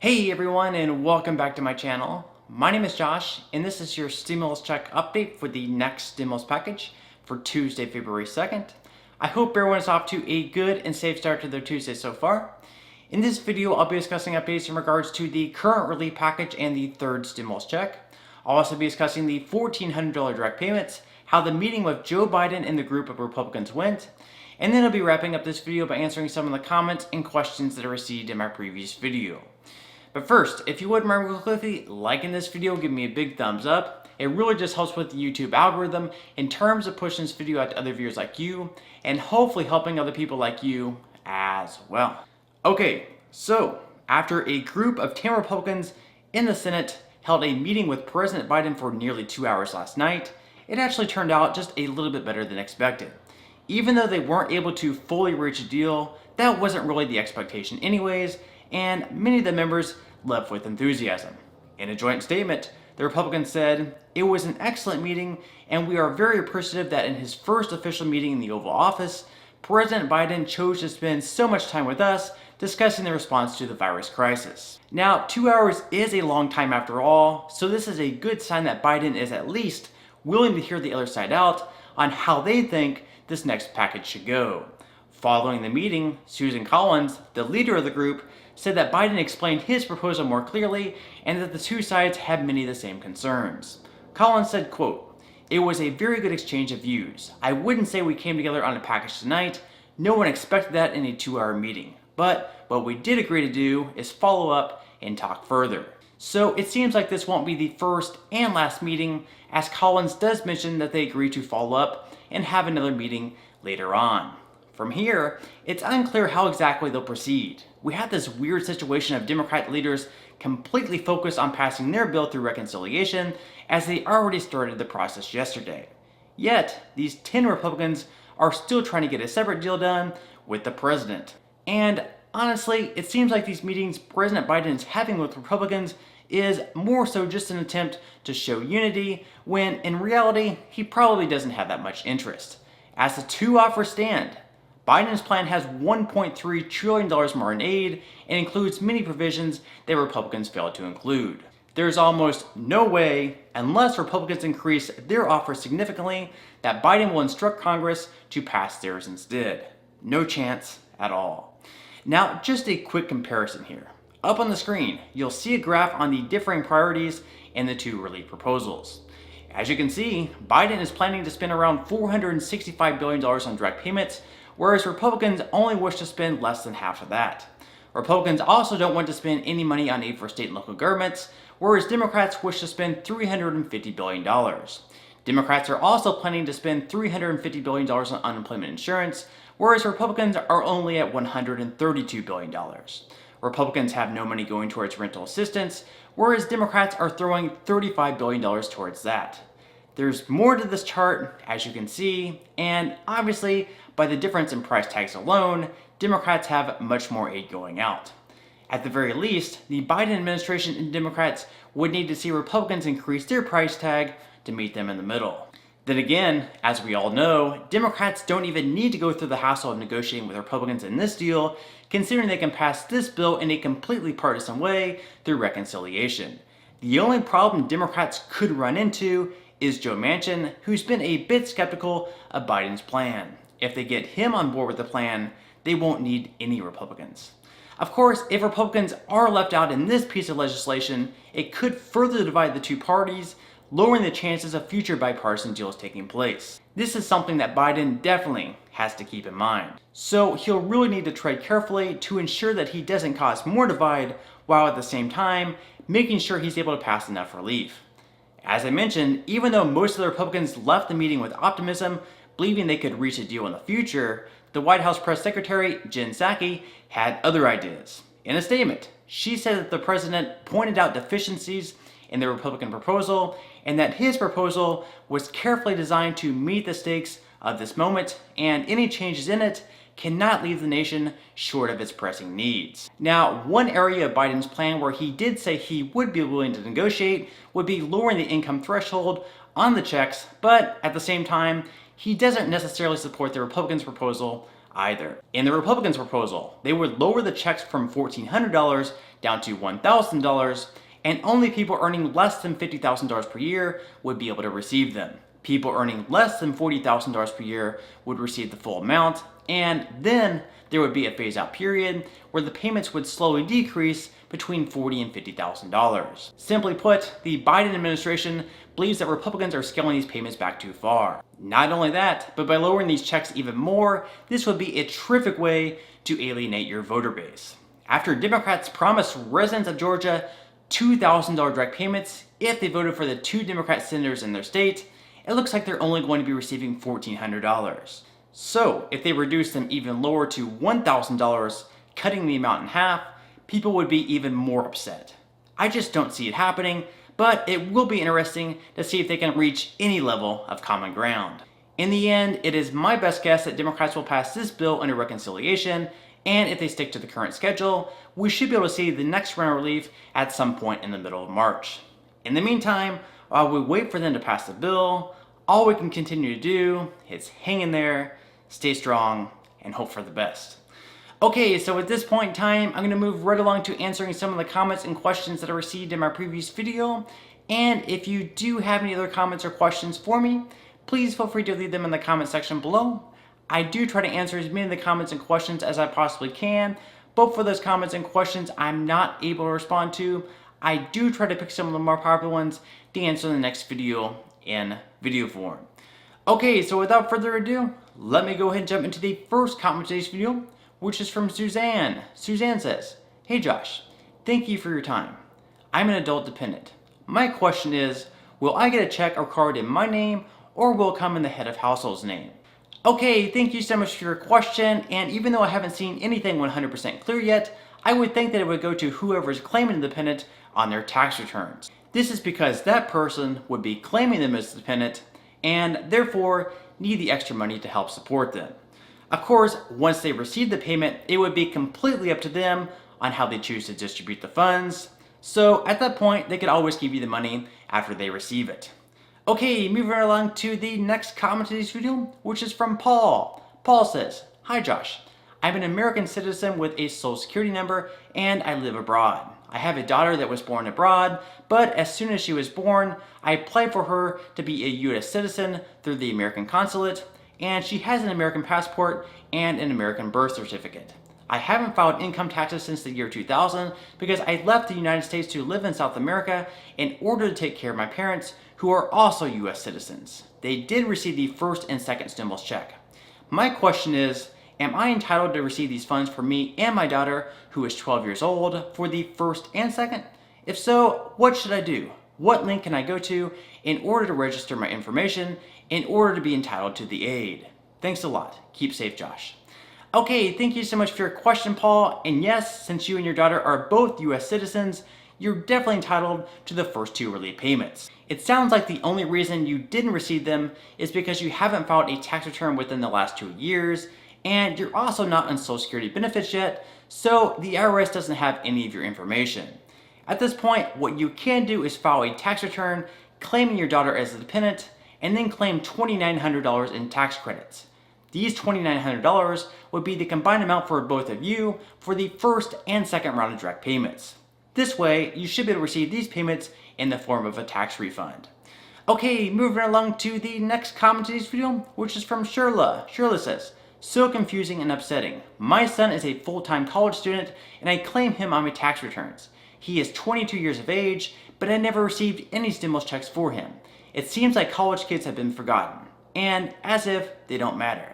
Hey everyone, and welcome back to my channel. My name is Josh, and this is your stimulus check update for the next stimulus package for Tuesday, February 2nd. I hope everyone is off to a good and safe start to their Tuesday so far. In this video, I'll be discussing updates in regards to the current relief package and the third stimulus check. I'll also be discussing the $1,400 direct payments, how the meeting with Joe Biden and the group of Republicans went, and then I'll be wrapping up this video by answering some of the comments and questions that I received in my previous video. But first, if you wouldn't mind real quickly liking this video, give me a big thumbs up. It really just helps with the YouTube algorithm in terms of pushing this video out to other viewers like you, and hopefully helping other people like you as well. Okay, so after a group of 10 Republicans in the Senate held a meeting with President Biden for nearly 2 hours last night, it actually turned out just a little bit better than expected. Even though they weren't able to fully reach a deal, that wasn't really the expectation anyways, and many of the members left with enthusiasm. In a joint statement, the Republicans said, "It was an excellent meeting, and we are very appreciative that in his first official meeting in the Oval Office, President Biden chose to spend so much time with us discussing the response to the virus crisis." Now, 2 hours is a long time after all, so this is a good sign that Biden is at least willing to hear the other side out on how they think this next package should go. Following the meeting, Susan Collins, the leader of the group, said that Biden explained his proposal more clearly and that the two sides had many of the same concerns. Collins said, quote, "It was a very good exchange of views. I wouldn't say we came together on a package tonight. No one expected that in a 2-hour meeting. But what we did agree to do is follow up and talk further." So it seems like this won't be the first and last meeting, as Collins does mention that they agreed to follow up and have another meeting later on. From here, it's unclear how exactly they'll proceed. We have this weird situation of Democrat leaders completely focused on passing their bill through reconciliation, as they already started the process yesterday. Yet, these 10 Republicans are still trying to get a separate deal done with the president. And honestly, it seems like these meetings President Biden is having with Republicans is more so just an attempt to show unity, when in reality, he probably doesn't have that much interest. As the two offers stand, Biden's plan has $1.3 trillion more in aid and includes many provisions that Republicans failed to include. There's almost no way, unless Republicans increase their offer significantly, that Biden will instruct Congress to pass theirs instead. No chance at all. Now, just a quick comparison here. Up on the screen, you'll see a graph on the differing priorities in the two relief proposals. As you can see, Biden is planning to spend around $465 billion on direct payments, whereas Republicans only wish to spend less than half of that. Republicans also don't want to spend any money on aid for state and local governments, whereas Democrats wish to spend $350 billion. Democrats are also planning to spend $350 billion on unemployment insurance, whereas Republicans are only at $132 billion. Republicans have no money going towards rental assistance, whereas Democrats are throwing $35 billion towards that. There's more to this chart, as you can see, and obviously, by the difference in price tags alone, Democrats have much more aid going out. At the very least, the Biden administration and Democrats would need to see Republicans increase their price tag to meet them in the middle. Then again, as we all know, Democrats don't even need to go through the hassle of negotiating with Republicans in this deal, considering they can pass this bill in a completely partisan way through reconciliation. The only problem Democrats could run into is Joe Manchin, who's been a bit skeptical of Biden's plan. If they get him on board with the plan, they won't need any Republicans. Of course, if Republicans are left out in this piece of legislation, it could further divide the two parties, lowering the chances of future bipartisan deals taking place. This is something that Biden definitely has to keep in mind. So he'll really need to tread carefully to ensure that he doesn't cause more divide, while at the same time making sure he's able to pass enough relief. As I mentioned, even though most of the Republicans left the meeting with optimism, believing they could reach a deal in the future, the White House press secretary, Jen Psaki, had other ideas. In a statement, she said that the president pointed out deficiencies in the Republican proposal and that his proposal was carefully designed to meet the stakes of this moment, and any changes in it cannot leave the nation short of its pressing needs. Now, one area of Biden's plan where he did say he would be willing to negotiate would be lowering the income threshold on the checks, but at the same time, he doesn't necessarily support the Republicans' proposal either. In the Republicans' proposal, they would lower the checks from $1,400 down to $1,000, and only people earning less than $50,000 per year would be able to receive them. People earning less than $40,000 per year would receive the full amount, and then there would be a phase-out period where the payments would slowly decrease between $40,000 and $50,000. Simply put, the Biden administration believes that Republicans are scaling these payments back too far. Not only that, but by lowering these checks even more, this would be a terrific way to alienate your voter base. After Democrats promised residents of Georgia $2,000 direct payments if they voted for the 2 Democrat senators in their state, it looks like they're only going to be receiving $1,400. So, if they reduce them even lower to $1,000, cutting the amount in half, people would be even more upset. I just don't see it happening, but it will be interesting to see if they can reach any level of common ground. In the end, it is my best guess that Democrats will pass this bill under reconciliation, and if they stick to the current schedule, we should be able to see the next round of relief at some point in the middle of March. In the meantime, while we wait for them to pass the bill, all we can continue to do is hang in there, stay strong, and hope for the best. Okay, so at this point in time, I'm going to move right along to answering some of the comments and questions that I received in my previous video. And if you do have any other comments or questions for me, please feel free to leave them in the comment section below. I do try to answer as many of the comments and questions as I possibly can, but for those comments and questions I'm not able to respond to, I do try to pick some of the more popular ones to answer in the next video in video form. Okay, so without further ado, let me go ahead and jump into the first comment of today's video, which is from Suzanne. Suzanne says, "Hey Josh, thank you for your time. I'm an adult dependent. My question is, will I get a check or card in my name, or will it come in the head of household's name?" Okay, thank you so much for your question, and even though I haven't seen anything 100% clear yet, I would think that it would go to whoever is claiming the dependent on their tax returns. This is because that person would be claiming them as dependent, and therefore need the extra money to help support them. Of course, once they receive the payment, it would be completely up to them on how they choose to distribute the funds. So at that point, they could always give you the money after they receive it. Okay, moving right along to the next comment of this video, which is from Paul. Paul says, "Hi Josh, I'm an American citizen with a social security number and I live abroad. I have a daughter that was born abroad, but as soon as she was born, I applied for her to be a US citizen through the American consulate, and she has an American passport and an American birth certificate. I haven't filed income taxes since the year 2000 because I left the United States to live in South America in order to take care of my parents, who are also US citizens. They did receive the first and second stimulus check. My question is, am I entitled to receive these funds for me and my daughter, who is 12 years old, for the first and second? If so, what should I do? What link can I go to in order to register my information in order to be entitled to the aid? Thanks a lot. Keep safe, Josh." Okay, thank you so much for your question, Paul. And yes, since you and your daughter are both US citizens, you're definitely entitled to the first 2 relief payments. It sounds like the only reason you didn't receive them is because you haven't filed a tax return within the last 2 years, and you're also not on Social Security benefits yet, so the IRS doesn't have any of your information. At this point, what you can do is file a tax return claiming your daughter as a dependent, and then claim $2,900 in tax credits. These $2,900 would be the combined amount for both of you for the first and second round of direct payments. This way, you should be able to receive these payments in the form of a tax refund. Okay, moving along to the next comment of this video, which is from Shirla. Shirla says, "So confusing and upsetting. My son is a full-time college student and I claim him on my tax returns. He is 22 years of age, but I never received any stimulus checks for him. It seems like college kids have been forgotten, and as if they don't matter."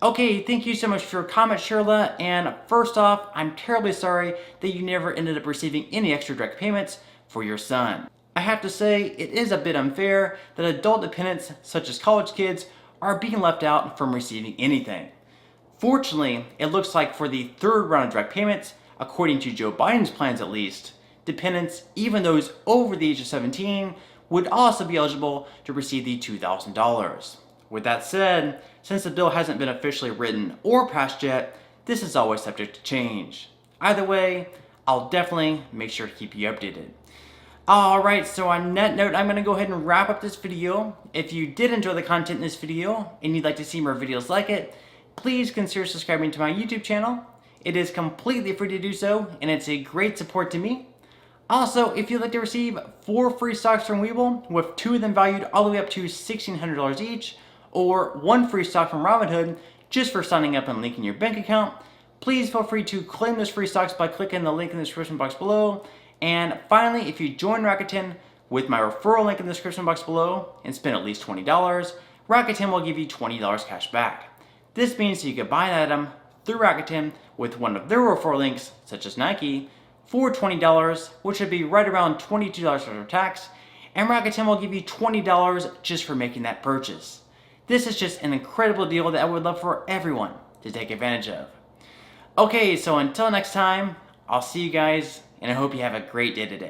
Okay, thank you so much for your comment, Shirla, and first off, I'm terribly sorry that you never ended up receiving any extra direct payments for your son. I have to say, it is a bit unfair that adult dependents, such as college kids, are being left out from receiving anything. Fortunately, it looks like for the third round of direct payments, according to Joe Biden's plans at least, dependents, even those over the age of 17, would also be eligible to receive the $2,000. With that said, since the bill hasn't been officially written or passed yet, this is always subject to change. Either way, I'll definitely make sure to keep you updated. Alright, so on that note, I'm going to go ahead and wrap up this video. If you did enjoy the content in this video and you'd like to see more videos like it, please consider subscribing to my YouTube channel. It is completely free to do so, and it's a great support to me. Also, if you'd like to receive 4 free stocks from Webull, with 2 of them valued all the way up to $1,600 each, or 1 free stock from Robinhood just for signing up and linking your bank account, please feel free to claim those free stocks by clicking the link in the description box below. And finally, if you join Rakuten with my referral link in the description box below and spend at least $20, Rakuten will give you $20 cash back. This means that you could buy an item through Rakuten with one of their referral links, such as Nike, for $20, which would be right around $22 after tax, and Rakuten will give you $20 just for making that purchase. This is just an incredible deal that I would love for everyone to take advantage of. Okay, so until next time, I'll see you guys, and I hope you have a great day today.